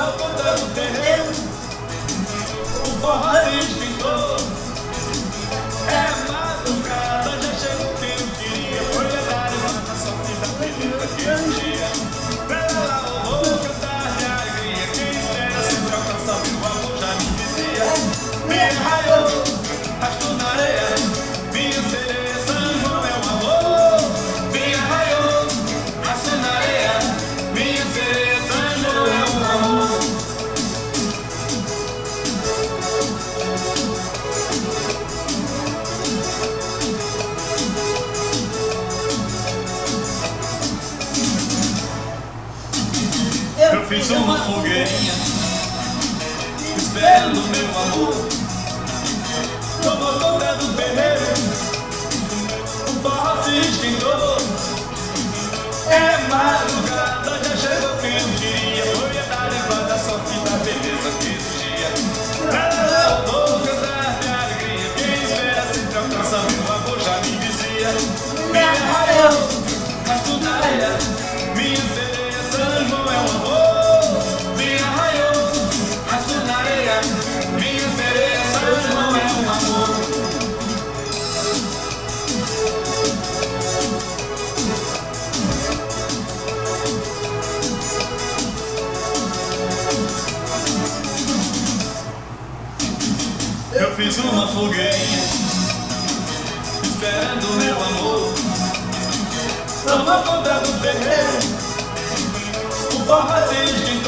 Tomou conta do terreiro, o forró se esquentou. É madrugada, já chegou quem eu queria. Foi dar uma sorte da beleza que existia. Pra lá eu vou cantar de alegria. Quem espera sempre alcançar meu amor já me dizia. Me arraiou, rastou na areia. Minha sereia, São João é o amor. Me arraiou, rastou na areia. Minha sereia, São João é o amor. Eu fiz uma fogueirinha, esperando meu amor. Tomou conta do terreiro, o forró se esquentou. É madrugada, já chegou quem eu queria. Foi a levada, sorte da beleza que existia. Ela vou cantar de alegria. Quem espera sempre alcança, meu amor já me dizia. Me arraiou, mas tudo na areia. Minha sereia, São João é o amor. Me arraiou, mas tudo na areia. Minha sereia, São João é o amor. Eu fiz uma fogueirinha, esperando meu amor. Tomou conta do terreiro, o forró se esquentou.